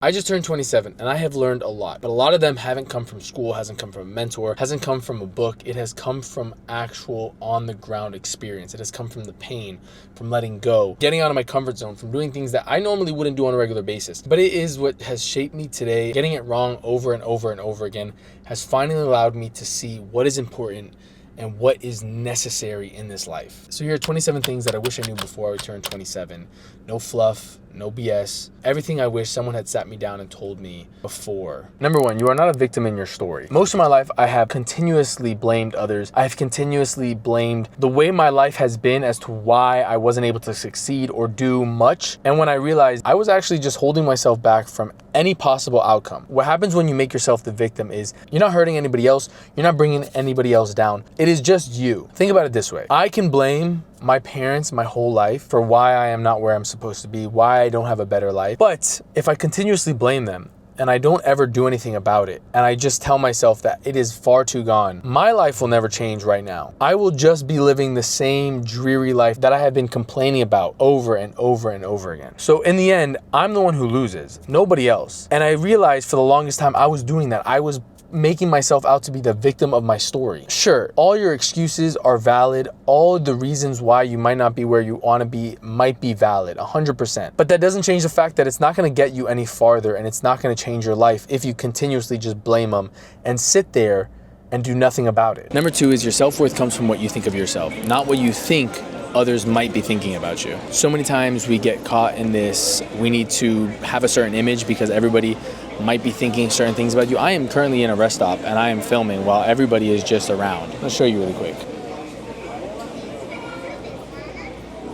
I just turned 27 and I have learned a lot, but a lot of them haven't come from school, hasn't come from a mentor, hasn't come from a book. It has come from actual on the ground experience. It has come from the pain, from letting go, getting out of my comfort zone, from doing things that I normally wouldn't do on a regular basis. But it is what has shaped me today. Getting it wrong over and over and over again has finally allowed me to see what is important and what is necessary in this life. So here are 27 things that I wish I knew before I turned 27. No fluff, no BS. Everything I wish someone had sat me down and told me before. Number one, you are not a victim in your story. Most of my life, I have continuously blamed others. I have continuously blamed the way my life has been as to why I wasn't able to succeed or do much. And when I realized I was actually just holding myself back from any possible outcome. What happens when you make yourself the victim is you're not hurting anybody else. You're not bringing anybody else down. It is just you. Think about it this way. I can blame my parents my whole life for why I am not where I'm supposed to be, why I don't have a better life. But if I continuously blame them and I don't ever do anything about it, and I just tell myself that it is far too gone, my life will never change right now. I will just be living the same dreary life that I have been complaining about over and over and over again. So in the end, I'm the one who loses, nobody else. And I realized for the longest time I was doing that. I was making myself out to be the victim of my story. Sure, all your excuses are valid. All of the reasons why you might not be where you want to be might be valid, 100%. But that doesn't change the fact that it's not going to get you any farther, and it's not going to change your life if you continuously just blame them and sit there and do nothing about it. Number two is your self-worth comes from what you think of yourself, not what you think others might be thinking about you. So many times we get caught in this, we need to have a certain image because everybody might be thinking certain things about you. I am currently in a rest stop and I am filming while everybody is just around. I'll show you really quick.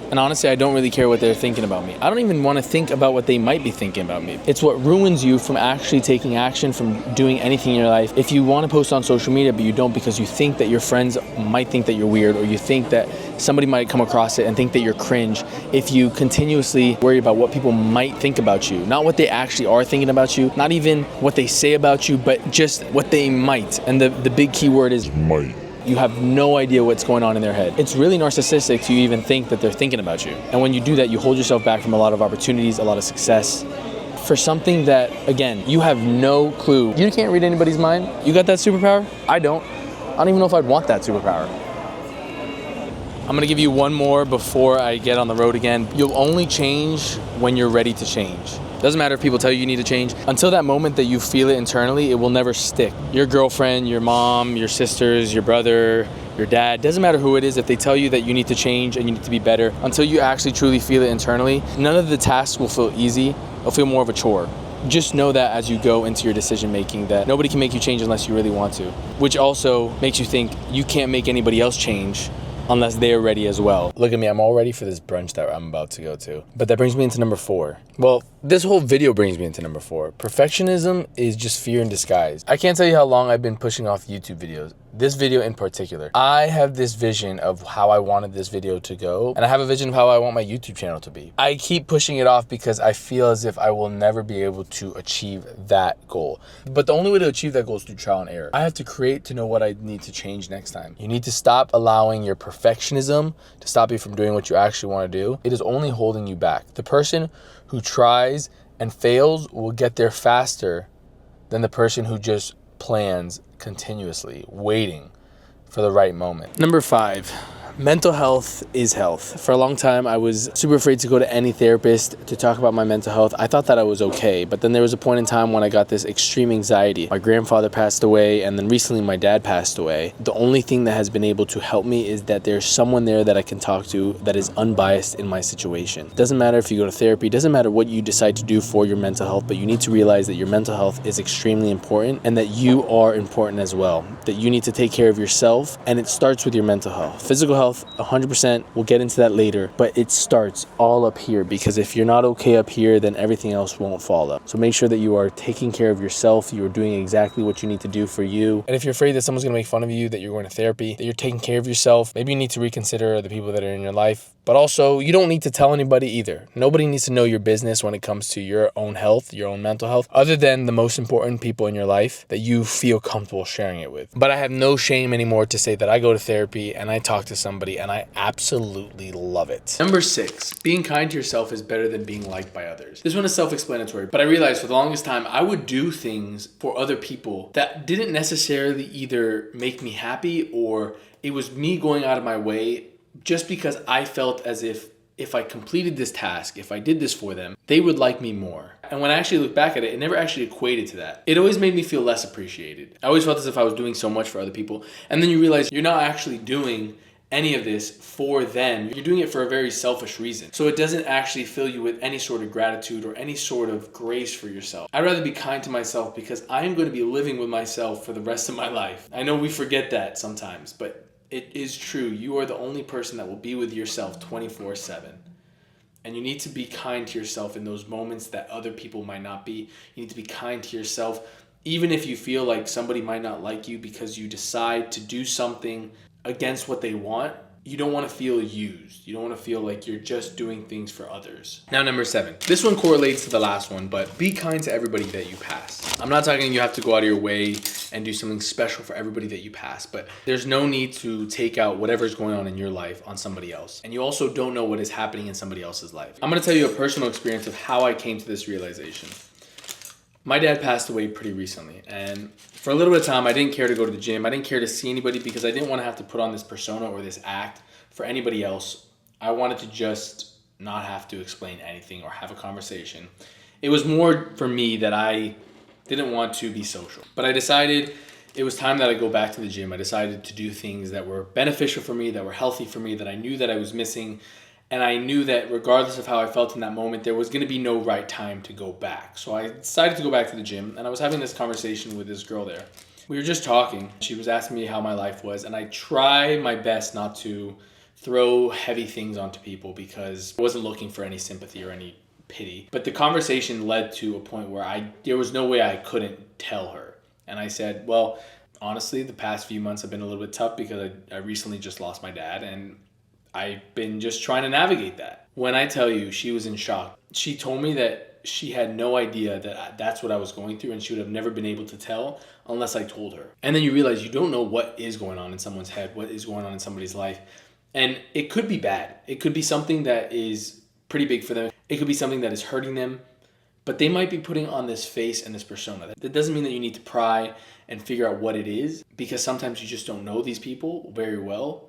And honestly, I don't really care what they're thinking about me. I don't even want to think about what they might be thinking about me. It's what ruins you from actually taking action, from doing anything in your life. If you want to post on social media, but you don't because you think that your friends might think that you're weird, or you think that somebody might come across it and think that you're cringe, if you continuously worry about what people might think about you, not what they actually are thinking about you, not even what they say about you, but just what they might. And the big key word is might. You have no idea what's going on in their head. It's really narcissistic to even think that they're thinking about you. And when you do that, you hold yourself back from a lot of opportunities, a lot of success, for something that, again, you have no clue. You can't read anybody's mind. You got that superpower? I don't. I don't even know if I'd want that superpower. I'm gonna give you one more before I get on the road again. You'll only change when you're ready to change. Doesn't matter if people tell you you need to change. Until that moment that you feel it internally, it will never stick. Your girlfriend, your mom, your sisters, your brother, your dad, doesn't matter who it is, if they tell you that you need to change and you need to be better, until you actually truly feel it internally, none of the tasks will feel easy. It'll feel more of a chore. Just know that as you go into your decision making, that nobody can make you change unless you really want to, which also makes you think you can't make anybody else change unless they're ready as well. Look at me, I'm all ready for this brunch that I'm about to go to. But that brings me into number 4. Well, this whole video brings me into number 4. Perfectionism is just fear in disguise. I can't tell you how long I've been pushing off YouTube videos. This video in particular. I have this vision of how I wanted this video to go, and I have a vision of how I want my YouTube channel to be. I keep pushing it off because I feel as if I will never be able to achieve that goal. But the only way to achieve that goal is through trial and error. I have to create to know what I need to change next time. You need to stop allowing your perfectionism to stop you from doing what you actually want to do. It is only holding you back. The person who tries and fails will get there faster than the person who just plans continuously, waiting for the right moment. Number 5, mental health is health. For a long time, I was super afraid to go to any therapist to talk about my mental health. I thought that I was okay, but then there was a point in time when I got this extreme anxiety. My grandfather passed away, and then recently my dad passed away. The only thing that has been able to help me is that there's someone there that I can talk to that is unbiased in my situation. Doesn't matter if you go to therapy, doesn't matter what you decide to do for your mental health, but you need to realize that your mental health is extremely important and that you are important as well. That you need to take care of yourself, and it starts with your mental health. Physical health, 100%, we'll get into that later, but it starts all up here, because if you're not okay up here, then everything else won't follow. So make sure that you are taking care of yourself, you are doing exactly what you need to do for you. And if you're afraid that someone's gonna make fun of you, that you're going to therapy, that you're taking care of yourself, maybe you need to reconsider the people that are in your life. But also, you don't need to tell anybody either. Nobody needs to know your business when it comes to your own health, your own mental health, other than the most important people in your life that you feel comfortable sharing it with. But I have no shame anymore to say that I go to therapy and I talk to somebody and I absolutely love it. Number 6, being kind to yourself is better than being liked by others. This one is self-explanatory, but I realized for the longest time I would do things for other people that didn't necessarily either make me happy or it was me going out of my way just because I felt as if I completed this task, if I did this for them, they would like me more. And when I actually look back at it, it never actually equated to that. It always made me feel less appreciated. I always felt as if I was doing so much for other people. And then you realize you're not actually doing any of this for them. You're doing it for a very selfish reason. So it doesn't actually fill you with any sort of gratitude or any sort of grace for yourself. I'd rather be kind to myself because I'm going to be living with myself for the rest of my life. I know we forget that sometimes, but it is true. You are the only person that will be with yourself 24/7. And you need to be kind to yourself in those moments that other people might not be. You need to be kind to yourself, even if you feel like somebody might not like you because you decide to do something against what they want. You don't want to feel used. You don't want to feel like you're just doing things for others. Now, number 7. This one correlates to the last one, but be kind to everybody that you pass. I'm not talking you have to go out of your way and do something special for everybody that you pass, but there's no need to take out whatever's going on in your life on somebody else. And you also don't know what is happening in somebody else's life. I'm going to tell you a personal experience of how I came to this realization. My dad passed away pretty recently, and for a little bit of time, I didn't care to go to the gym. I didn't care to see anybody because I didn't want to have to put on this persona or this act for anybody else. I wanted to just not have to explain anything or have a conversation. It was more for me that I didn't want to be social. But I decided it was time that I go back to the gym. I decided to do things that were beneficial for me, that were healthy for me, that I knew that I was missing. And I knew that regardless of how I felt in that moment, there was going to be no right time to go back. So I decided to go back to the gym, and I was having this conversation with this girl there. We were just talking. She was asking me how my life was, and I try my best not to throw heavy things onto people because I wasn't looking for any sympathy or any pity. But the conversation led to a point where there was no way I couldn't tell her. And I said, well, honestly, the past few months have been a little bit tough because I recently just lost my dad, and I've been just trying to navigate that. When I tell you, she was in shock. She told me that she had no idea that that's what I was going through, and she would have never been able to tell unless I told her. And then you realize you don't know what is going on in someone's head, what is going on in somebody's life. And it could be bad. It could be something that is pretty big for them. It could be something that is hurting them. But they might be putting on this face and this persona. That doesn't mean that you need to pry and figure out what it is, because sometimes you just don't know these people very well.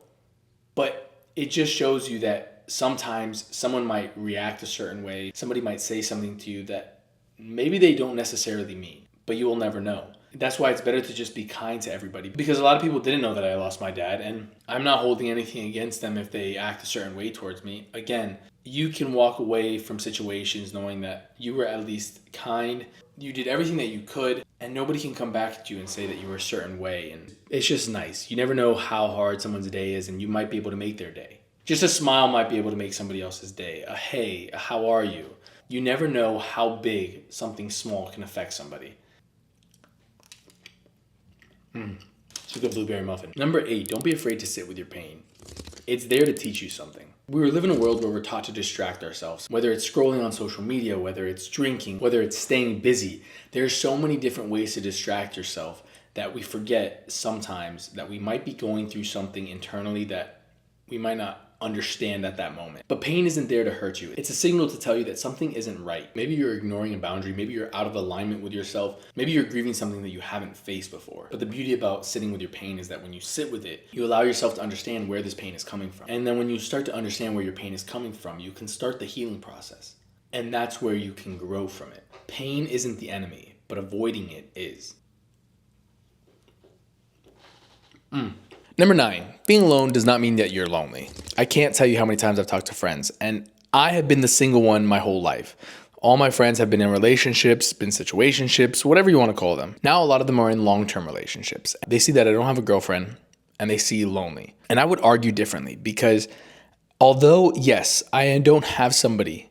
But it just shows you that sometimes someone might react a certain way. Somebody might say something to you that maybe they don't necessarily mean, but you will never know. That's why it's better to just be kind to everybody, because a lot of people didn't know that I lost my dad, and I'm not holding anything against them if they act a certain way towards me. Again, you can walk away from situations knowing that you were at least kind, you did everything that you could, and nobody can come back at you and say that you were a certain way. And it's just nice. You never know how hard someone's day is, and you might be able to make their day. Just a smile might be able to make somebody else's day. A hey, a how are you? You never know how big something small can affect somebody. It's a good blueberry muffin. Number 8, don't be afraid to sit with your pain. It's there to teach you something. We live in a world where we're taught to distract ourselves, whether it's scrolling on social media, whether it's drinking, whether it's staying busy. There's so many different ways to distract yourself that we forget sometimes that we might be going through something internally that we might not understand at that moment. But pain isn't there to hurt you. It's a signal to tell you that something isn't right. Maybe you're ignoring a boundary. Maybe you're out of alignment with yourself. Maybe you're grieving something that you haven't faced before. But the beauty about sitting with your pain is that when you sit with it, you allow yourself to understand where this pain is coming from. And then when you start to understand where your pain is coming from, you can start the healing process. And that's where you can grow from it. Pain isn't the enemy, but avoiding it is. Number 9, being alone does not mean that you're lonely. I can't tell you how many times I've talked to friends, and I have been the single one my whole life. All my friends have been in relationships, been situationships, whatever you want to call them. Now a lot of them are in long-term relationships. They see that I don't have a girlfriend, and they see lonely. And I would argue differently, because although, yes, I don't have somebody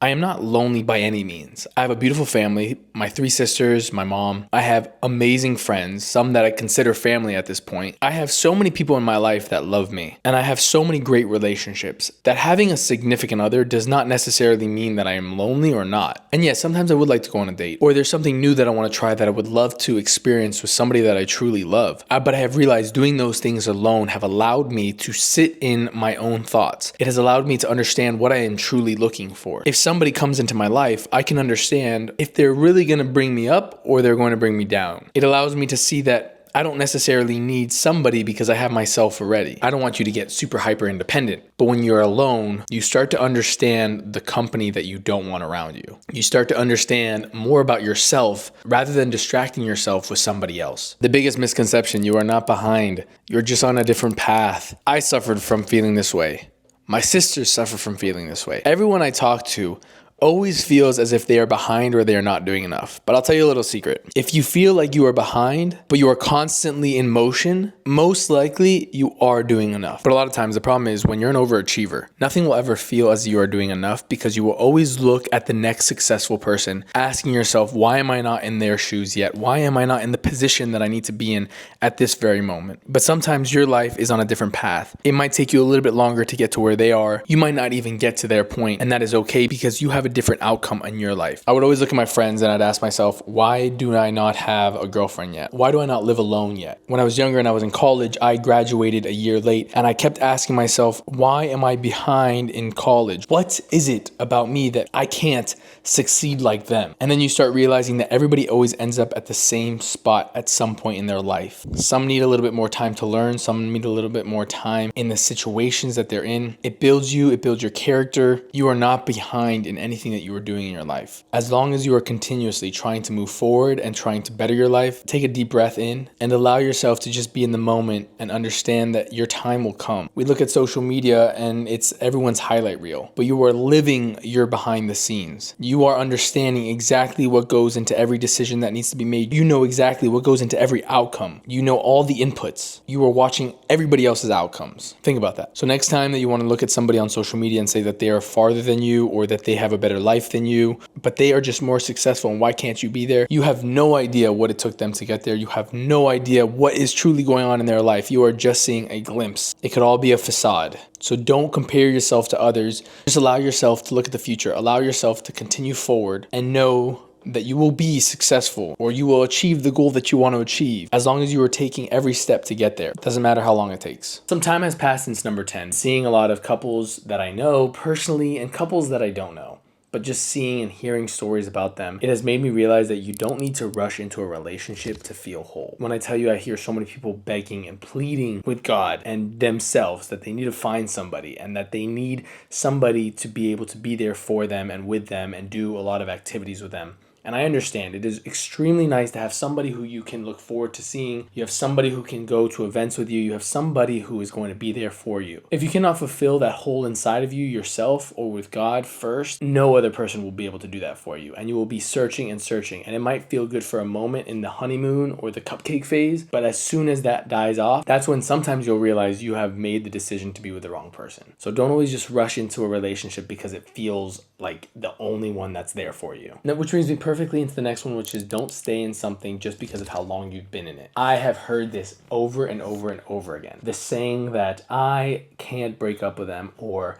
I am not lonely by any means. I have a beautiful family, my 3 sisters, my mom. I have amazing friends, some that I consider family at this point. I have so many people in my life that love me, and I have so many great relationships that having a significant other does not necessarily mean that I am lonely or not. And yes, sometimes I would like to go on a date, or there's something new that I want to try that I would love to experience with somebody that I truly love. But I have realized doing those things alone have allowed me to sit in my own thoughts. It has allowed me to understand what I am truly looking for. If somebody comes into my life, I can understand if they're really going to bring me up or they're going to bring me down. It allows me to see that I don't necessarily need somebody because I have myself already. I don't want you to get super hyper independent, but when you're alone, you start to understand the company that you don't want around you. You start to understand more about yourself rather than distracting yourself with somebody else. The biggest misconception: you are not behind. You're just on a different path. I suffered from feeling this way. My sisters suffer from feeling this way. Everyone I talk to always feels as if they are behind or they are not doing enough. But I'll tell you a little secret. If you feel like you are behind, but you are constantly in motion, most likely you are doing enough. But a lot of times the problem is when you're an overachiever, nothing will ever feel as you are doing enough because you will always look at the next successful person, asking yourself, why am I not in their shoes yet? Why am I not in the position that I need to be in at this very moment? But sometimes your life is on a different path. It might take you a little bit longer to get to where they are. You might not even get to their point, and that is okay because you have a different outcome in your life. I would always look at my friends and I'd ask myself, why do I not have a girlfriend yet? Why do I not live alone yet? When I was younger and I was in college, I graduated a year late, and I kept asking myself, why am I behind in college? What is it about me that I can't succeed like them? And then you start realizing that everybody always ends up at the same spot at some point in their life. Some need a little bit more time to learn. Some need a little bit more time in the situations that they're in. It builds you. It builds your character. You are not behind in anything that you are doing in your life. As long as you are continuously trying to move forward and trying to better your life, take a deep breath in and allow yourself to just be in the moment and understand that your time will come. We look at social media and it's everyone's highlight reel, but you are living your behind the scenes. You are understanding exactly what goes into every decision that needs to be made. You know exactly what goes into every outcome. You know all the inputs. You are watching everybody else's outcomes. Think about that. So next time that you want to look at somebody on social media and say that they are farther than you or that they have a better life than you, but they are just more successful and why can't you be there? You have no idea what it took them to get there. You have no idea what is truly going on in their life. You are just seeing a glimpse. It could all be a facade. So don't compare yourself to others. Just allow yourself to look at the future. Allow yourself to continue forward and know that you will be successful or you will achieve the goal that you want to achieve as long as you are taking every step to get there. It doesn't matter how long it takes. Some time has passed since number 10, seeing a lot of couples that I know personally and couples that I don't know. But just seeing and hearing stories about them, it has made me realize that you don't need to rush into a relationship to feel whole. When I tell you, I hear so many people begging and pleading with God and themselves that they need to find somebody and that they need somebody to be able to be there for them and with them and do a lot of activities with them. And I understand it is extremely nice to have somebody who you can look forward to seeing. You have somebody who can go to events with you. You have somebody who is going to be there for you. If you cannot fulfill that hole inside of you yourself or with God first, no other person will be able to do that for you. And you will be searching and searching. And it might feel good for a moment in the honeymoon or the cupcake phase. But as soon as that dies off, that's when sometimes you'll realize you have made the decision to be with the wrong person. So don't always just rush into a relationship because it feels like the only one that's there for you. Now, which brings me perfectly into the next one, which is don't stay in something just because of how long you've been in it. I have heard this over and over and over again. The saying that I can't break up with them or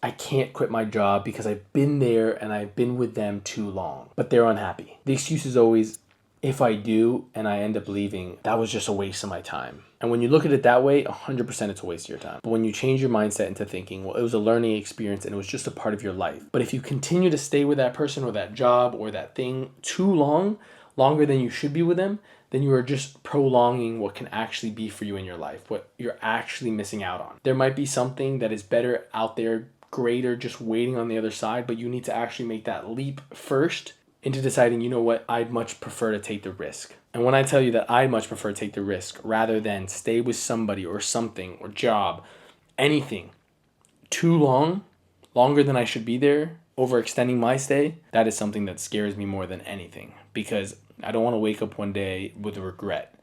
I can't quit my job because I've been there and I've been with them too long, but they're unhappy. The excuse is always, if I do and I end up leaving, that was just a waste of my time. And when you look at it that way, 100% it's a waste of your time. But when you change your mindset into thinking, well, it was a learning experience and it was just a part of your life. But if you continue to stay with that person or that job or that thing too long, longer than you should be with them, then you are just prolonging what can actually be for you in your life, what you're actually missing out on. There might be something that is better out there, greater, just waiting on the other side, but you need to actually make that leap first into deciding, you know what, I'd much prefer to take the risk. And when I tell you that I much prefer to take the risk rather than stay with somebody or something or job, anything, too long, longer than I should be there, overextending my stay, that is something that scares me more than anything because I don't want to wake up one day with regret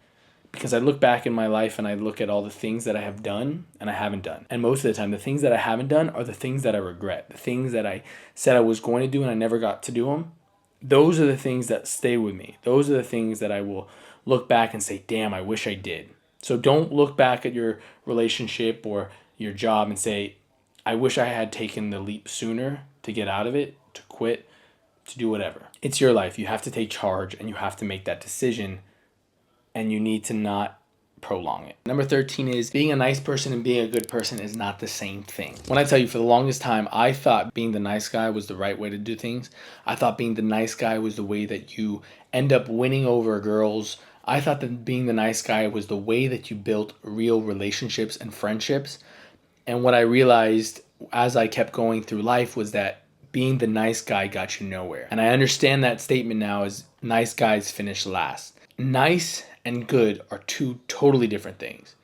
because I look back in my life and I look at all the things that I have done and I haven't done. And most of the time, the things that I haven't done are the things that I regret. The things that I said I was going to do and I never got to do them. Those are the things that stay with me. Those are the things that I will look back and say, damn, I wish I did. So don't look back at your relationship or your job and say, I wish I had taken the leap sooner to get out of it, to quit, to do whatever. It's your life. You have to take charge and you have to make that decision, and you need to not prolong it. Number 13 is being a nice person and being a good person is not the same thing. When I tell you, for the longest time, I thought being the nice guy was the right way to do things. I thought being the nice guy was the way that you end up winning over girls. I thought that being the nice guy was the way that you built real relationships and friendships. And what I realized as I kept going through life was that being the nice guy got you nowhere. And I understand that statement now as nice guys finish last. Nice and good are two totally different things.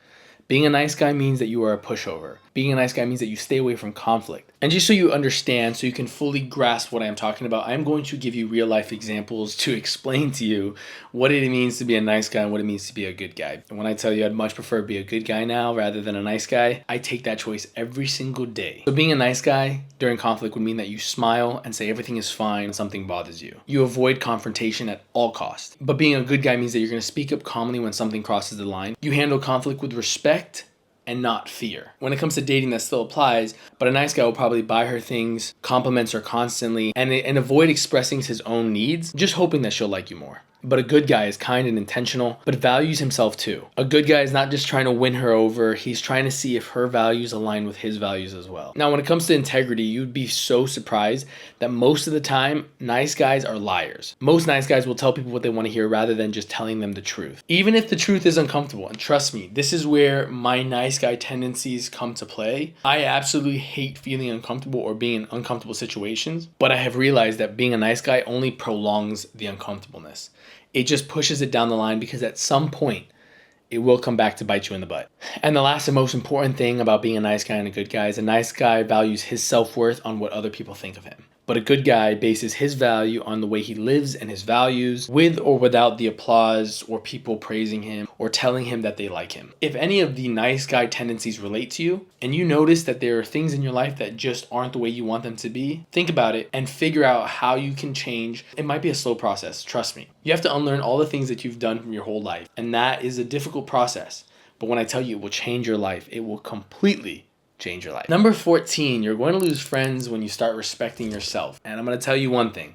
Being a nice guy means that you are a pushover. Being a nice guy means that you stay away from conflict. And just so you understand, so you can fully grasp what I'm talking about, I'm going to give you real life examples to explain to you what it means to be a nice guy and what it means to be a good guy. And when I tell you I'd much prefer to be a good guy now rather than a nice guy, I take that choice every single day. So being a nice guy during conflict would mean that you smile and say everything is fine when something bothers you. You avoid confrontation at all costs. But being a good guy means that you're going to speak up calmly when something crosses the line. You handle conflict with respect and not fear. When it comes to dating, that still applies, but a nice guy will probably buy her things, compliments her constantly, and avoid expressing his own needs, just hoping that she'll like you more. But a good guy is kind and intentional, but values himself too. A good guy is not just trying to win her over, he's trying to see if her values align with his values as well. Now, when it comes to integrity, you'd be so surprised that most of the time, nice guys are liars. Most nice guys will tell people what they want to hear rather than just telling them the truth. Even if the truth is uncomfortable, and trust me, this is where my nice guy tendencies come to play. I absolutely hate feeling uncomfortable or being in uncomfortable situations, but I have realized that being a nice guy only prolongs the uncomfortableness. It just pushes it down the line because at some point, it will come back to bite you in the butt. And the last and most important thing about being a nice guy and a good guy is a nice guy values his self-worth on what other people think of him. But a good guy bases his value on the way he lives and his values, with or without the applause or people praising him or telling him that they like him. If any of the nice guy tendencies relate to you, and you notice that there are things in your life that just aren't the way you want them to be, think about it and figure out how you can change. It might be a slow process, trust me. You have to unlearn all the things that you've done from your whole life, and that is a difficult process. But when I tell you it will change your life, it will completely change your life. Number 14, you're going to lose friends when you start respecting yourself. And I'm going to tell you one thing.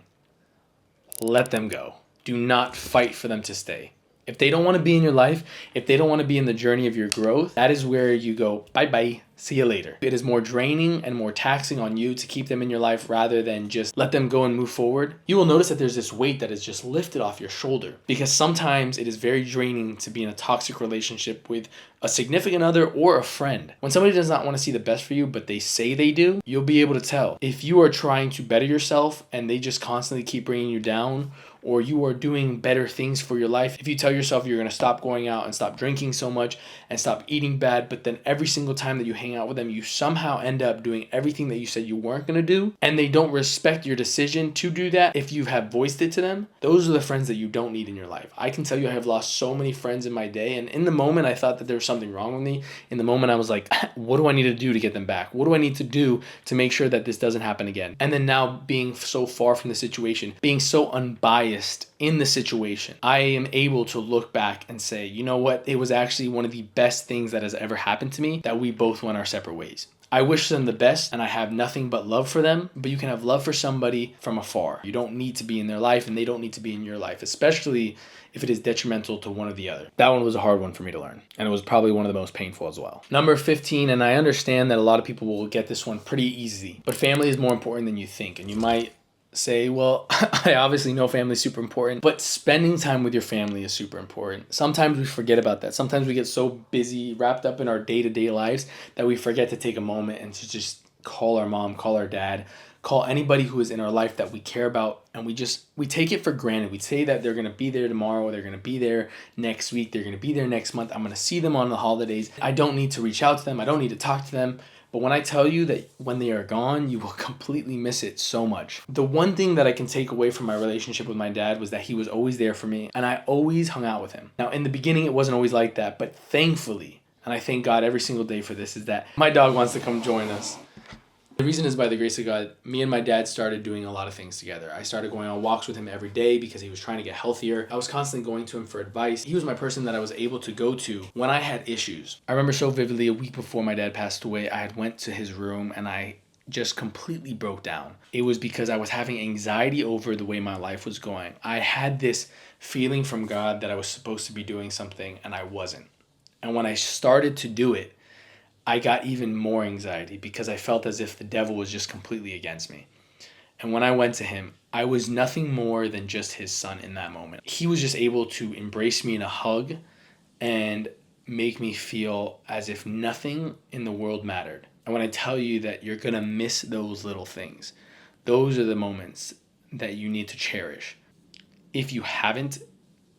Let them go. Do not fight for them to stay. If they don't want to be in your life, if they don't want to be in the journey of your growth, that is where you go, bye-bye, see you later. It is more draining and more taxing on you to keep them in your life rather than just let them go and move forward. You will notice that there's this weight that is just lifted off your shoulder, because sometimes it is very draining to be in a toxic relationship with a significant other or a friend. When somebody does not want to see the best for you, but they say they do, you'll be able to tell. If you are trying to better yourself and they just constantly keep bringing you down, or you are doing better things for your life, if you tell yourself you're going to stop going out and stop drinking so much and stop eating bad, but then every single time that you hang out with them, you somehow end up doing everything that you said you weren't going to do, and they don't respect your decision to do that if you have voiced it to them, those are the friends that you don't need in your life. I can tell you I have lost so many friends in my day, and in the moment I thought that there was something wrong with me. In the moment I was like, what do I need to do to get them back? What do I need to do to make sure that this doesn't happen again? And then now, being so far from the situation, being so unbiased in the situation, I am able to look back and say, you know what? It was actually one of the best things that has ever happened to me that we both went our separate ways. I wish them the best and I have nothing but love for them, but you can have love for somebody from afar. You don't need to be in their life and they don't need to be in your life, especially if it is detrimental to one or the other. That one was a hard one for me to learn, and it was probably one of the most painful as well. Number 15, and I understand that a lot of people will get this one pretty easy, but family is more important than you think. And you might say, well, I obviously know family is super important, but spending time with your family is super important. Sometimes we forget about that. Sometimes we get so busy, wrapped up in our day-to-day lives, that we forget to take a moment and to just call our mom, call our dad, call anybody who is in our life that we care about, and we take it for granted. We say that they're going to be there tomorrow, they're going to be there next week, they're going to be there next month, I'm going to see them on the holidays. I don't need to reach out to them, I don't need to talk to them. But when I tell you that when they are gone, you will completely miss it so much. The one thing that I can take away from my relationship with my dad was that he was always there for me and I always hung out with him. Now, in the beginning, it wasn't always like that, but thankfully, and I thank God every single day for this, is that my dog wants to come join us. The reason is, by the grace of God, me and my dad started doing a lot of things together. I started going on walks with him every day because he was trying to get healthier. I was constantly going to him for advice. He was my person that I was able to go to when I had issues. I remember so vividly, a week before my dad passed away, I had went to his room and I just completely broke down. It was because I was having anxiety over the way my life was going. I had this feeling from God that I was supposed to be doing something and I wasn't. And when I started to do it, I got even more anxiety because I felt as if the devil was just completely against me. And when I went to him, I was nothing more than just his son in that moment. He was just able to embrace me in a hug and make me feel as if nothing in the world mattered. And when I tell you that you're going to miss those little things, those are the moments that you need to cherish. If you haven't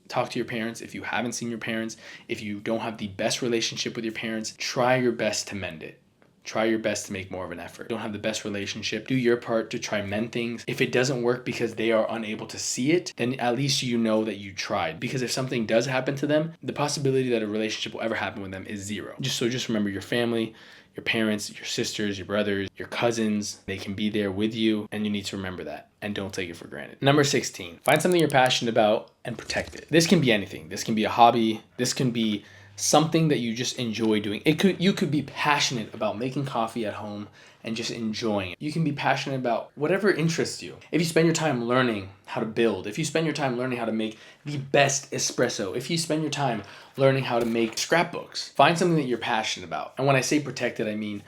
talk to your parents, if you haven't seen your parents, if you don't have the best relationship with your parents, try your best to mend it. Try your best to make more of an effort. Don't have the best relationship, do your part to try mend things. If it doesn't work because they are unable to see it, then at least you know that you tried. Because if something does happen to them, the possibility that a relationship will ever happen with them is zero. Just remember your family, your parents, your sisters, your brothers, your cousins, they can be there with you, and you need to remember that and don't take it for granted. Number 16, find something you're passionate about and protect it. This can be anything. This can be a hobby. This can be something that you just enjoy doing. You could be passionate about making coffee at home and just enjoying it. You can be passionate about whatever interests you. If you spend your time learning how to build, if you spend your time learning how to make the best espresso, if you spend your time learning how to make scrapbooks, find something that you're passionate about. And when I say protect it, I mean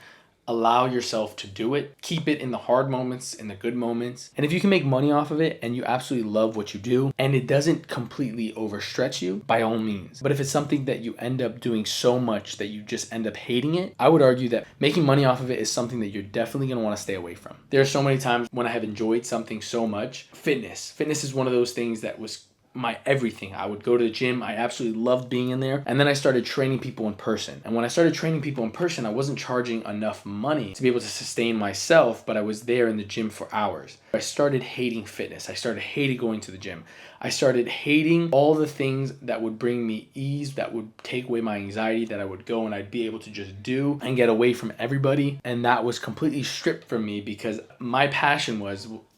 allow yourself to do it. Keep it in the hard moments, in the good moments. And if you can make money off of it and you absolutely love what you do and it doesn't completely overstretch you, by all means. But if it's something that you end up doing so much that you just end up hating it, I would argue that making money off of it is something that you're definitely going to want to stay away from. There are so many times when I have enjoyed something so much. Fitness is one of those things that was my everything. I would go to the gym. I absolutely loved being in there. And then I started training people in person. And when I started training people in person, I wasn't charging enough money to be able to sustain myself, but I was there in the gym for hours. I started hating fitness. I started hating going to the gym. I started hating all the things that would bring me ease, that would take away my anxiety, that I would go and I'd be able to just do and get away from everybody. And that was completely stripped from me because my passion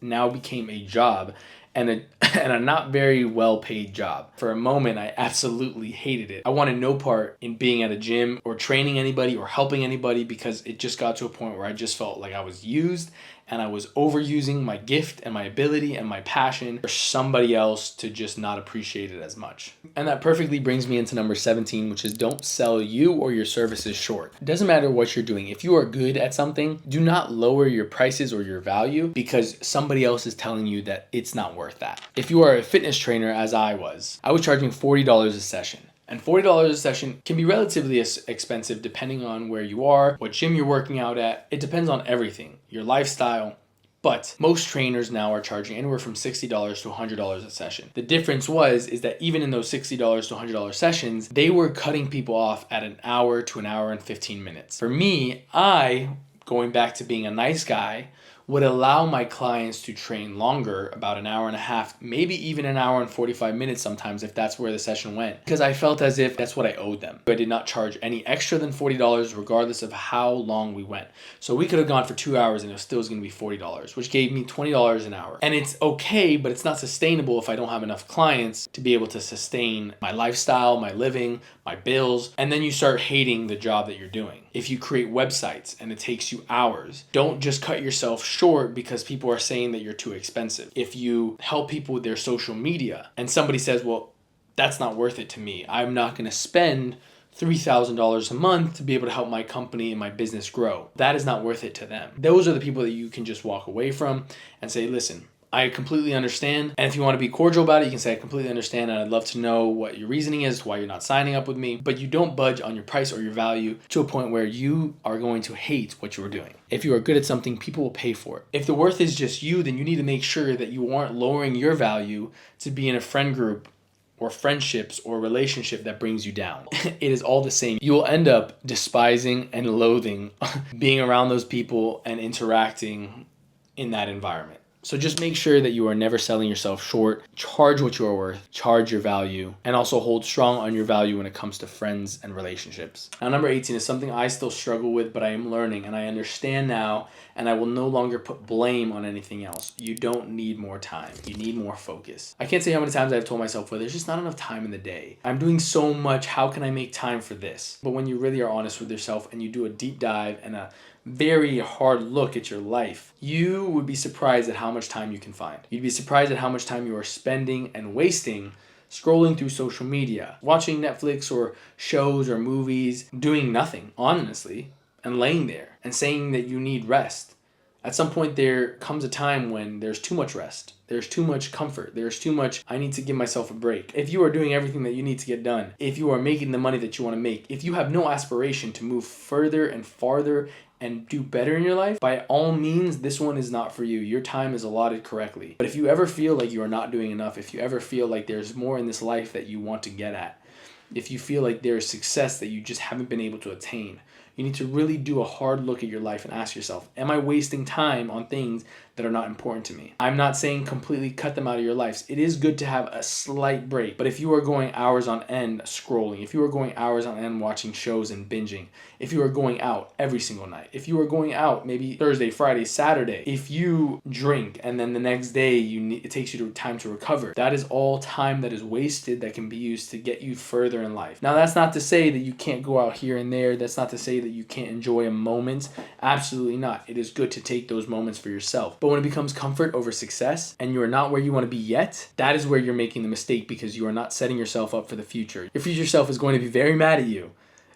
now became a job. And a not very well paid job. For a moment, I absolutely hated it. I wanted no part in being at a gym or training anybody or helping anybody because it just got to a point where I just felt like I was used and I was overusing my gift and my ability and my passion for somebody else to just not appreciate it as much. And that perfectly brings me into number 17, which is don't sell you or your services short. It doesn't matter what you're doing. If you are good at something, do not lower your prices or your value because somebody else is telling you that it's not worth that. If you are a fitness trainer, as I was charging $40 a session. And $40 a session can be relatively expensive depending on where you are, what gym you're working out at. It depends on everything, your lifestyle. But most trainers now are charging anywhere from $60 to $100 a session. The difference is that even in those $60 to $100 sessions, they were cutting people off at an hour to an hour and 15 minutes. For me, going back to being a nice guy, would allow my clients to train longer, about an hour and a half, maybe even an hour and 45 minutes sometimes if that's where the session went. Because I felt as if that's what I owed them. I did not charge any extra than $40 regardless of how long we went. So we could have gone for 2 hours and it was still going to be $40, which gave me $20 an hour. And it's okay, but it's not sustainable if I don't have enough clients to be able to sustain my lifestyle, my living, my bills. And then you start hating the job that you're doing. If you create websites and it takes you hours, don't just cut yourself short because people are saying that you're too expensive. If you help people with their social media and somebody says, well, that's not worth it to me. I'm not going to spend $3,000 a month to be able to help my company and my business grow. That is not worth it to them. Those are the people that you can just walk away from and say, listen, I completely understand. And if you want to be cordial about it, you can say, I completely understand. And I'd love to know what your reasoning is, why you're not signing up with me. But you don't budge on your price or your value to a point where you are going to hate what you are doing. If you are good at something, people will pay for it. If the worth is just you, then you need to make sure that you aren't lowering your value to be in a friend group or friendships or relationship that brings you down. It is all the same. You will end up despising and loathing being around those people and interacting in that environment. So just make sure that you are never selling yourself short. Charge what you are worth, charge your value, and also hold strong on your value when it comes to friends and relationships. Now, number 18 is something I still struggle with, but I am learning and I understand now, and I will no longer put blame on anything else. You don't need more time. You need more focus. I can't say how many times I've told myself, well, there's just not enough time in the day. I'm doing so much. How can I make time for this? But when you really are honest with yourself and you do a deep dive and a very hard look at your life, you would be surprised at how much time you can find. You'd be surprised at how much time you are spending and wasting scrolling through social media, watching Netflix or shows or movies, doing nothing, honestly, and laying there and saying that you need rest. At some point there comes a time when there's too much rest. There's too much comfort. There's too much, I need to give myself a break. If you are doing everything that you need to get done, if you are making the money that you want to make, if you have no aspiration to move further and farther and do better in your life, by all means, this one is not for you. Your time is allotted correctly. But if you ever feel like you are not doing enough, if you ever feel like there's more in this life that you want to get at, if you feel like there's success that you just haven't been able to attain, you need to really do a hard look at your life and ask yourself, am I wasting time on things that are not important to me? I'm not saying completely cut them out of your lives. It is good to have a slight break. But if you are going hours on end scrolling, if you are going hours on end watching shows and binging, if you are going out every single night, if you are going out maybe Thursday, Friday, Saturday, if you drink and then the next day it takes you time to recover, that is all time that is wasted that can be used to get you further in life. Now, that's not to say that you can't go out here and there. That's not to say that you can't enjoy a moment. Absolutely not. It is good to take those moments for yourself. But when it becomes comfort over success and you are not where you want to be yet, that is where you're making the mistake, because you are not setting yourself up for the future. Your future self is going to be very mad at you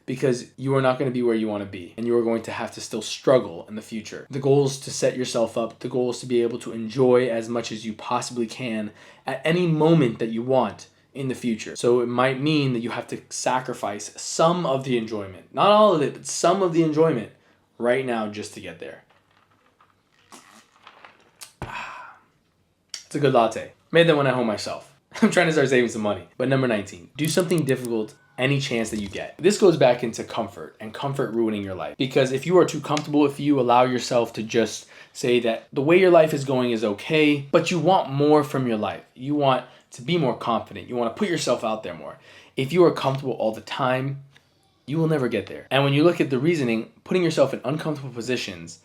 because you are not going to be where you want to be, and you are going to have to still struggle in the future. The goal is to set yourself up. The goal is to be able to enjoy as much as you possibly can at any moment that you want in the future. So it might mean that you have to sacrifice some of the enjoyment, not all of it, but some of the enjoyment right now just to get there. It's a good latte. Made that one at home myself. I'm trying to start saving some money. But number 19, do something difficult any chance that you get. This goes back into comfort and comfort ruining your life. Because if you are too comfortable, if you allow yourself to just say that the way your life is going is okay, but you want more from your life. You want to be more confident. You want to put yourself out there more. If you are comfortable all the time, you will never get there. And when you look at the reasoning, putting yourself in uncomfortable positions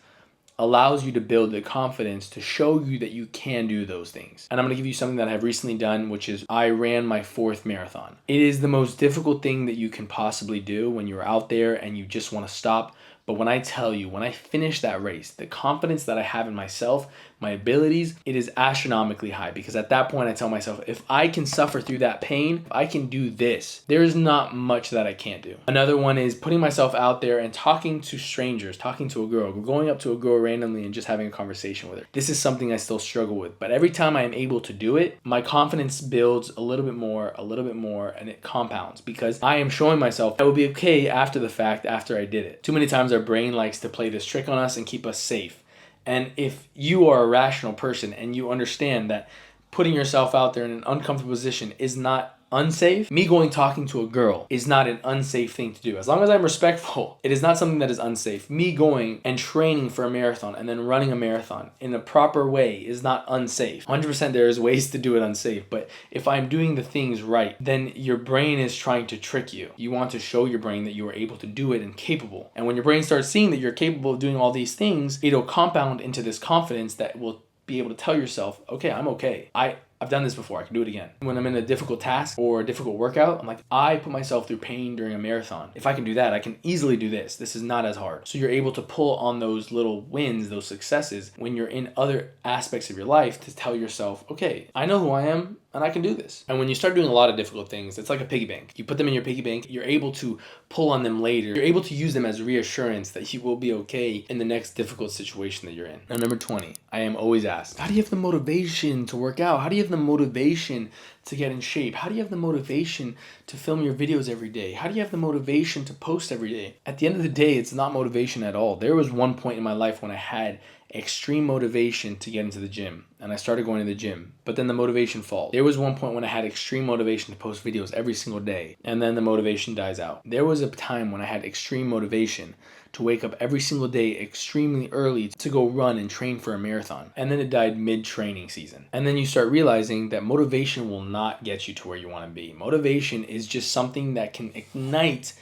allows you to build the confidence to show you that you can do those things. And I'm going to give you something that I've recently done, which is I ran my 4th marathon. It is the most difficult thing that you can possibly do when you're out there and you just want to stop. But when I tell you, when I finish that race, the confidence that I have in myself, my abilities, it is astronomically high, because at that point I tell myself, if I can suffer through that pain, if I can do this, there's not much that I can't do. Another one is putting myself out there and talking to strangers, talking to a girl, going up to a girl randomly and just having a conversation with her. This is something I still struggle with, but every time I am able to do it, my confidence builds a little bit more, and it compounds, because I am showing myself I will be okay after the fact, after I did it. Too many times our brain likes to play this trick on us and keep us safe. And if you are a rational person and you understand that putting yourself out there in an uncomfortable position is not unsafe, me going talking to a girl is not an unsafe thing to do. As long as I'm respectful, it is not something that is unsafe. Me going and training for a marathon and then running a marathon in a proper way is not unsafe. 100% there is ways to do it unsafe, but if I'm doing the things right, then your brain is trying to trick you. You want to show your brain that you are able to do it and capable. And when your brain starts seeing that you're capable of doing all these things, it'll compound into this confidence that will be able to tell yourself, okay, I'm okay. I've done this before. I can do it again. When I'm in a difficult task or a difficult workout, I'm like, I put myself through pain during a marathon. If I can do that, I can easily do this. This is not as hard. So you're able to pull on those little wins, those successes, when you're in other aspects of your life to tell yourself, okay, I know who I am and I can do this. And when you start doing a lot of difficult things, it's like a piggy bank. You put them in your piggy bank, you're able to pull on them later. You're able to use them as reassurance that you will be okay in the next difficult situation that you're in. Now, number 20, I am always asked, how do you have the motivation to work out? How do you have the motivation to get in shape? How do you have the motivation to film your videos every day? How do you have the motivation to post every day? At the end of the day, it's not motivation at all. There was one point in my life when I had extreme motivation to get into the gym, and I started going to the gym, but then the motivation falls. There was one point when I had extreme motivation to post videos every single day, and then the motivation dies out. There was a time when I had extreme motivation to wake up every single day extremely early to go run and train for a marathon, and then it died mid-training season. And then you start realizing that motivation will not get you to where you want to be. Motivation is just something that can ignite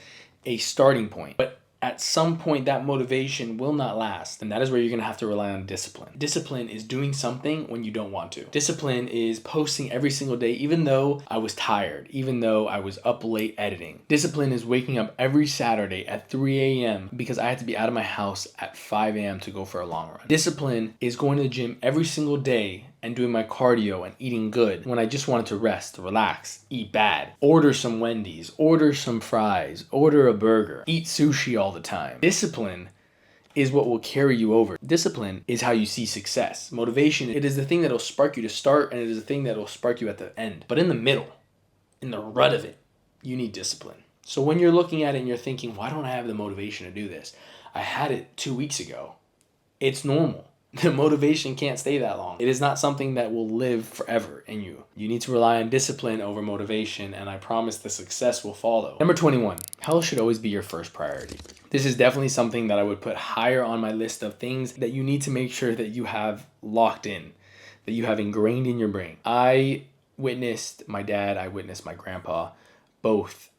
a starting point, but at some point that motivation will not last, and that is where you're going to have to rely on discipline. Discipline is doing something when you don't want to. Discipline is posting every single day even though I was tired, even though I was up late editing. Discipline is waking up every Saturday at 3 a.m. because I had to be out of my house at 5 a.m. to go for a long run. Discipline is going to the gym every single day and doing my cardio and eating good when I just wanted to rest, relax, eat bad, order some Wendy's, order some fries, order a burger, eat sushi all the time. Discipline is what will carry you over. Discipline is how you see success. Motivation, it is the thing that will spark you to start, and it is the thing that will spark you at the end. But in the middle, in the rut of it, you need discipline. So when you're looking at it and you're thinking, why don't I have the motivation to do this? I had it 2 weeks ago. It's normal. The motivation can't stay that long. It is not something that will live forever in you. You need to rely on discipline over motivation, and I promise the success will follow. Number 21, health should always be your first priority. This is definitely something that I would put higher on my list of things that you need to make sure that you have locked in, that you have ingrained in your brain. I witnessed my dad, I witnessed my grandpa, both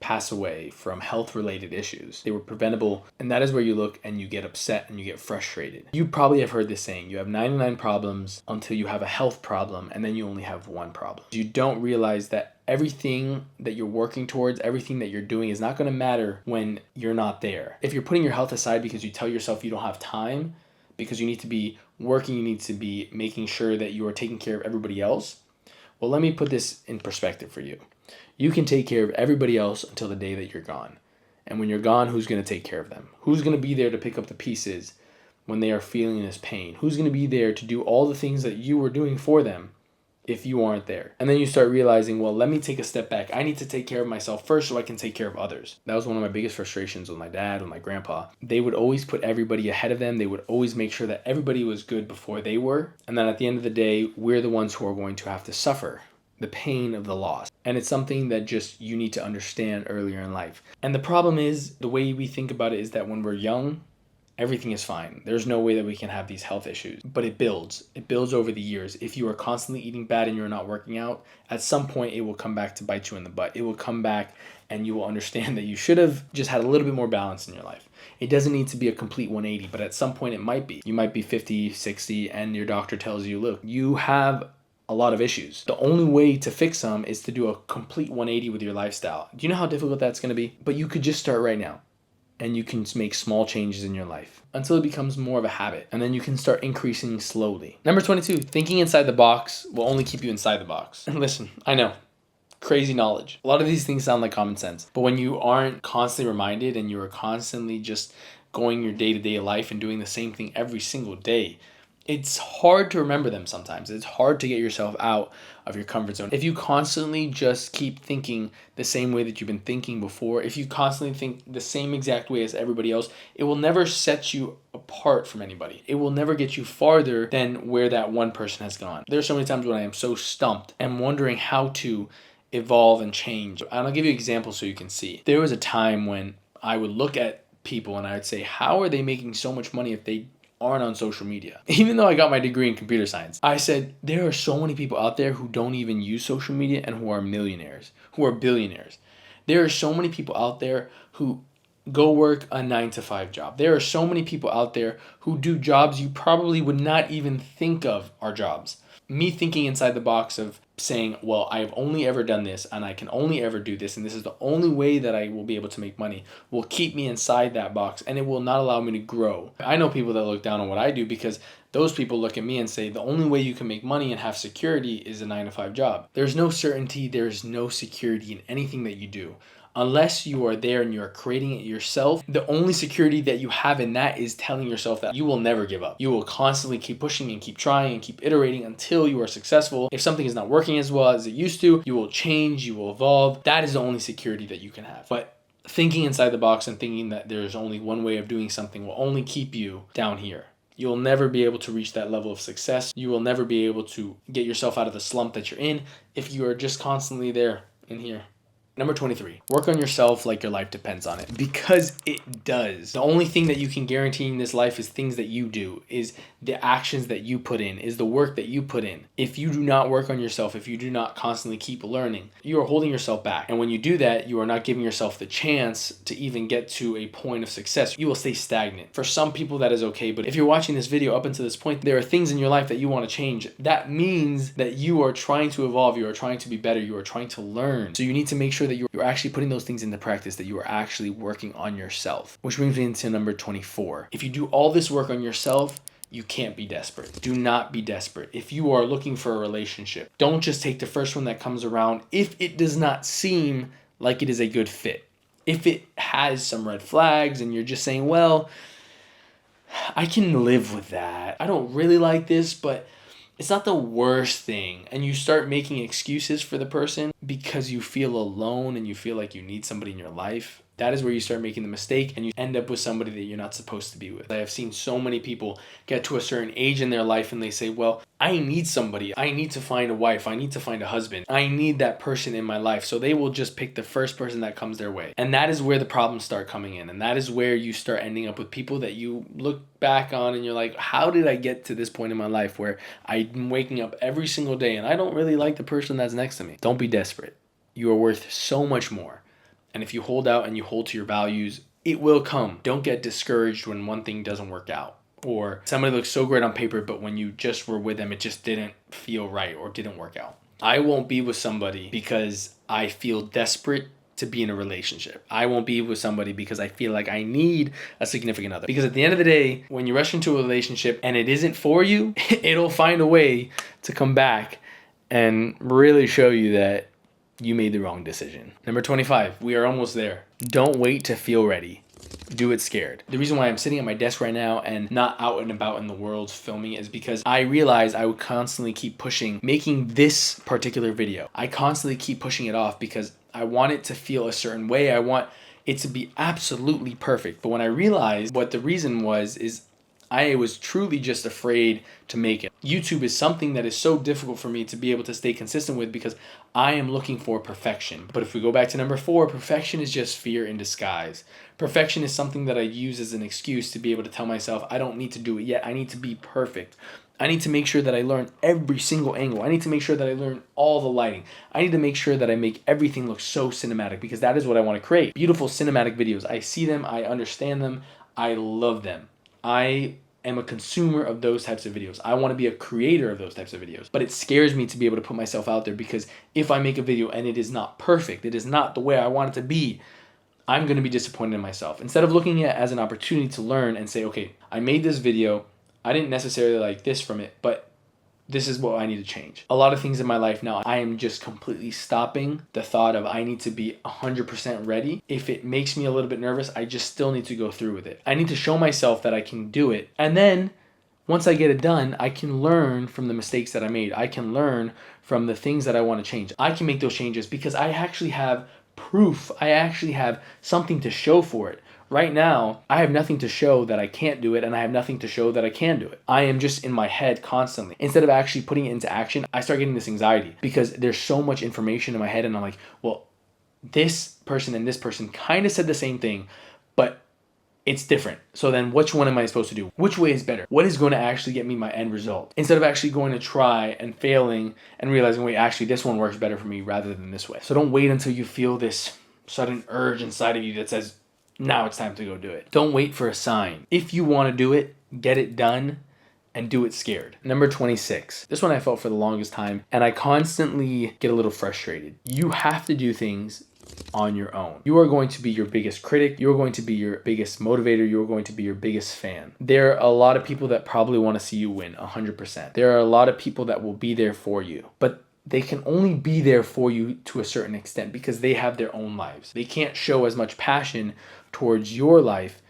pass away from health-related issues. They were preventable, and that is where you look and you get upset and you get frustrated. You probably have heard this saying, you have 99 problems until you have a health problem, and then you only have one problem. You don't realize that everything that you're working towards, everything that you're doing is not going to matter when you're not there. If you're putting your health aside because you tell yourself you don't have time, because you need to be working, you need to be making sure that you are taking care of everybody else, well, let me put this in perspective for you. You can take care of everybody else until the day that you're gone. And when you're gone, who's going to take care of them? Who's going to be there to pick up the pieces when they are feeling this pain? Who's going to be there to do all the things that you were doing for them if you aren't there? And then you start realizing, well, let me take a step back. I need to take care of myself first so I can take care of others. That was one of my biggest frustrations with my dad, with my grandpa. They would always put everybody ahead of them. They would always make sure that everybody was good before they were. And then at the end of the day, we're the ones who are going to have to suffer the pain of the loss. And it's something that just you need to understand earlier in life. And the problem is, the way we think about it is that when we're young, everything is fine. There's no way that we can have these health issues. But it builds. It builds over the years. If you are constantly eating bad and you're not working out, at some point it will come back to bite you in the butt. It will come back and you will understand that you should have just had a little bit more balance in your life. It doesn't need to be a complete 180, but at some point it might be. You might be 50, 60, and your doctor tells you, look, you have a lot of issues. The only way to fix them is to do a complete 180 with your lifestyle. Do you know how difficult that's going to be? But you could just start right now, and you can make small changes in your life until it becomes more of a habit, and then you can start increasing slowly. Number 22, thinking inside the box will only keep you inside the box. And listen, I know, crazy knowledge. A lot of these things sound like common sense, but when you aren't constantly reminded and you are constantly just going your day-to-day life and doing the same thing every single day, it's hard to remember them sometimes. It's hard to get yourself out of your comfort zone. If you constantly just keep thinking the same way that you've been thinking before, if you constantly think the same exact way as everybody else, it will never set you apart from anybody. It will never get you farther than where that one person has gone. There's so many times when I am so stumped and wondering how to evolve and change. And I'll give you an example so you can see. There was a time when I would look at people and I would say, how are they making so much money if they aren't on social media? Even though I got my degree in computer science, I said there are so many people out there who don't even use social media and who are millionaires, who are billionaires. There are so many people out there who go work a 9-to-5 job. There are so many people out there who do jobs you probably would not even think of are jobs. Me thinking inside the box of saying, well, I've only ever done this and I can only ever do this and this is the only way that I will be able to make money will keep me inside that box and it will not allow me to grow. I know people that look down on what I do because those people look at me and say the only way you can make money and have security is a 9-to-5 job. There's no certainty, there's no security in anything that you do Unless you are there and you're creating it yourself, the only security that you have in that is telling yourself that you will never give up. You will constantly keep pushing and keep trying and keep iterating until you are successful. If something is not working as well as it used to, you will change, you will evolve. That is the only security that you can have. But thinking inside the box and thinking that there's only one way of doing something will only keep you down here. You'll never be able to reach that level of success. You will never be able to get yourself out of the slump that you're in if you are just constantly there in here. Number 23, work on yourself like your life depends on it, because it does. The only thing that you can guarantee in this life is things that you do, is the actions that you put in, is the work that you put in. If you do not work on yourself, if you do not constantly keep learning, you are holding yourself back. And when you do that, you are not giving yourself the chance to even get to a point of success. You will stay stagnant. For some people that is okay, but if you're watching this video up until this point, there are things in your life that you want to change. That means that you are trying to evolve, you are trying to be better, you are trying to learn. So you need to make sure that you're actually putting those things into practice, that you are actually working on yourself. Which brings me into number 24. If you do all this work on yourself, you can't be desperate. Do not be desperate. If you are looking for a relationship, don't just take the first one that comes around if it does not seem like it is a good fit. If it has some red flags and you're just saying, well, I can live with that. I don't really like this, but it's not the worst thing. And you start making excuses for the person because you feel alone and you feel like you need somebody in your life. That is where you start making the mistake and you end up with somebody that you're not supposed to be with. I have seen so many people get to a certain age in their life and they say, well, I need somebody. I need to find a wife. I need to find a husband. I need that person in my life. So they will just pick the first person that comes their way. And that is where the problems start coming in. And that is where you start ending up with people that you look back on and you're like, how did I get to this point in my life where I'm waking up every single day and I don't really like the person that's next to me? Don't be desperate. You are worth so much more. And if you hold out and you hold to your values, it will come. Don't get discouraged when one thing doesn't work out. Or somebody looks so great on paper, but when you just were with them, it just didn't feel right or didn't work out. I won't be with somebody because I feel desperate to be in a relationship. I won't be with somebody because I feel like I need a significant other. Because at the end of the day, when you rush into a relationship and it isn't for you, it'll find a way to come back and really show you that you made the wrong decision. Number 25, we are almost there. Don't wait to feel ready. Do it scared. The reason why I'm sitting at my desk right now and not out and about in the world filming is because I realized I would constantly keep pushing, making this particular video. I constantly keep pushing it off because I want it to feel a certain way. I want it to be absolutely perfect. But when I realized what the reason was, is I was truly just afraid to make it. YouTube is something that is so difficult for me to be able to stay consistent with because I am looking for perfection. But if we go back to number 4, perfection is just fear in disguise. Perfection is something that I use as an excuse to be able to tell myself I don't need to do it yet. I need to be perfect. I need to make sure that I learn every single angle. I need to make sure that I learn all the lighting. I need to make sure that I make everything look so cinematic because that is what I want to create. Beautiful cinematic videos. I see them. I understand them. I love them. I am a consumer of those types of videos. I want to be a creator of those types of videos. But it scares me to be able to put myself out there because if I make a video and it is not perfect, it is not the way I want it to be, I'm going to be disappointed in myself. Instead of looking at it as an opportunity to learn and say, okay, I made this video. I didn't necessarily like this from it, but this is what I need to change. A lot of things in my life now, I am just completely stopping the thought of I need to be 100% ready. If it makes me a little bit nervous, I just still need to go through with it. I need to show myself that I can do it. And then once I get it done, I can learn from the mistakes that I made. I can learn from the things that I want to change. I can make those changes because I actually have proof. I actually have something to show for it. Right now, I have nothing to show that I can't do it, and I have nothing to show that I can do it. I am just in my head constantly. Instead of actually putting it into action, I start getting this anxiety because there's so much information in my head, and I'm like, well, this person and this person kind of said the same thing, but it's different. So then which one am I supposed to do? Which way is better? What is going to actually get me my end result? Instead of actually going to try and failing and realizing, wait, actually this one works better for me rather than this way. So don't wait until you feel this sudden urge inside of you that says, now it's time to go do it. Don't wait for a sign. If you want to do it, get it done and do it scared. Number 26. This one I felt for the longest time and I constantly get a little frustrated. You have to do things on your own. You are going to be your biggest critic. You're going to be your biggest motivator. You're going to be your biggest fan. There are a lot of people that probably want to see you win 100%. There are a lot of people that will be there for you. But they can only be there for you to a certain extent because they have their own lives. They can't show as much passion towards your life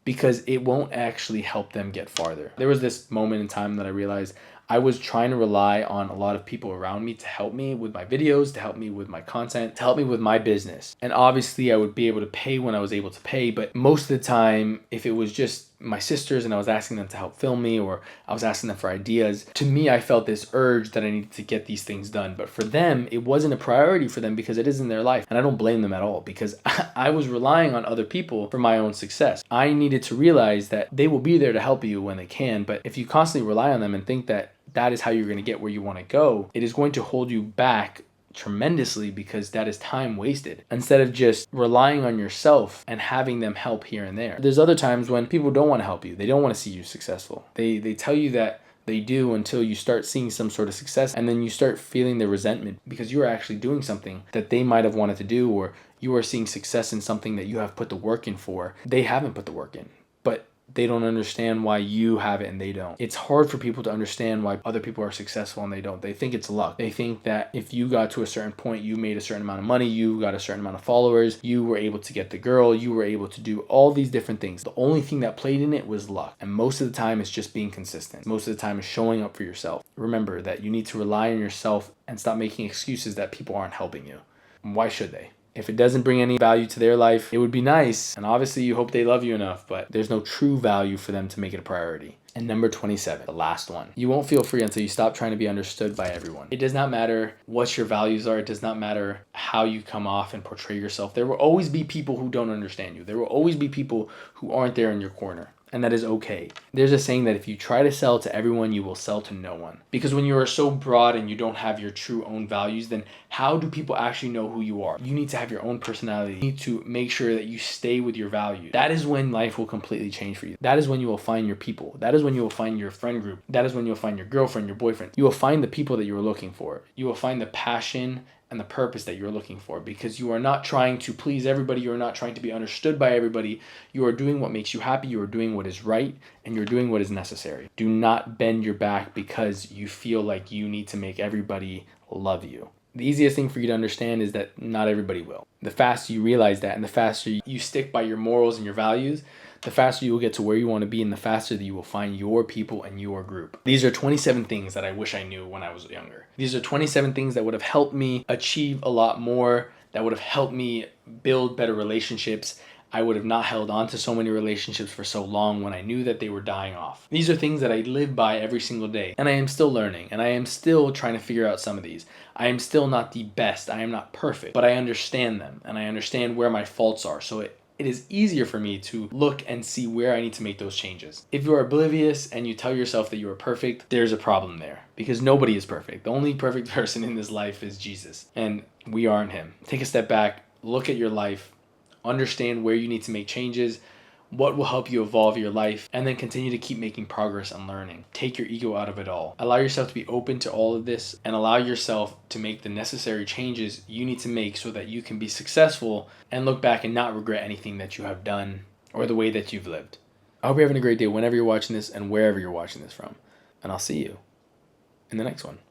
because it won't actually help them get farther. There was this moment in time that I realized I was trying to rely on a lot of people around me to help me with my videos, to help me with my content, to help me with my business. And obviously I would be able to pay when I was able to pay, but most of the time, if it was just my sisters and I was asking them to help film me, or I was asking them for ideas, to me, I felt this urge that I needed to get these things done. But for them, it wasn't a priority for them because it isn't their life. And I don't blame them at all because I was relying on other people for my own success. I needed to realize that they will be there to help you when they can. But if you constantly rely on them and think that that is how you're going to get where you want to go, it is going to hold you back tremendously because that is time wasted instead of just relying on yourself and having them help here and there. There's other times when people don't want to help you. They don't want to see you successful. They tell you that they do until you start seeing some sort of success, and then you start feeling the resentment because you are actually doing something that they might have wanted to do, or you are seeing success in something that you have put the work in for. They haven't put the work in, but they don't understand why you have it and they don't. It's hard for people to understand why other people are successful and they don't. They think it's luck. They think that if you got to a certain point, you made a certain amount of money, you got a certain amount of followers, you were able to get the girl, you were able to do all these different things. The only thing that played in it was luck. And most of the time it's just being consistent. Most of the time is showing up for yourself. Remember that you need to rely on yourself and stop making excuses that people aren't helping you. Why should they? If it doesn't bring any value to their life, it would be nice. And obviously you hope they love you enough, but there's no true value for them to make it a priority. And number 27, the last one. You won't feel free until you stop trying to be understood by everyone. It does not matter what your values are. It does not matter how you come off and portray yourself. There will always be people who don't understand you. There will always be people who aren't there in your corner. And that is okay. There's a saying that if you try to sell to everyone, you will sell to no one. Because when you are so broad and you don't have your true own values, then how do people actually know who you are? You need to have your own personality. You need to make sure that you stay with your values. That is when life will completely change for you. That is when you will find your people. That is when you will find your friend group. That is when you'll find your girlfriend, your boyfriend. You will find the people that you are looking for. You will find the passion and the purpose that you're looking for, because you are not trying to please everybody. You are not trying to be understood by everybody. You are doing what makes you happy. You are doing what is right, and you're doing what is necessary. Do not bend your back because you feel like you need to make everybody love you. The easiest thing for you to understand is that not everybody will. The faster you realize that, and the faster you stick by your morals and your values, the faster you will get to where you want to be, and the faster that you will find your people and your group. These are 27 things that I wish I knew when I was younger. These are 27 things that would have helped me achieve a lot more, that would have helped me build better relationships. I would have not held on to so many relationships for so long when I knew that they were dying off. These are things that I live by every single day, and I am still learning, and I am still trying to figure out some of these. I am still not the best. I am not perfect, but I understand them, and I understand where my faults are. So it is easier for me to look and see where I need to make those changes. If you are oblivious and you tell yourself that you are perfect, there's a problem there, because nobody is perfect. The only perfect person in this life is Jesus, and we aren't him. Take a step back, look at your life, understand where you need to make changes, what will help you evolve your life, and then continue to keep making progress and learning. Take your ego out of it all. Allow yourself to be open to all of this, and allow yourself to make the necessary changes you need to make so that you can be successful and look back and not regret anything that you have done or the way that you've lived. I hope you're having a great day whenever you're watching this and wherever you're watching this from. And I'll see you in the next one.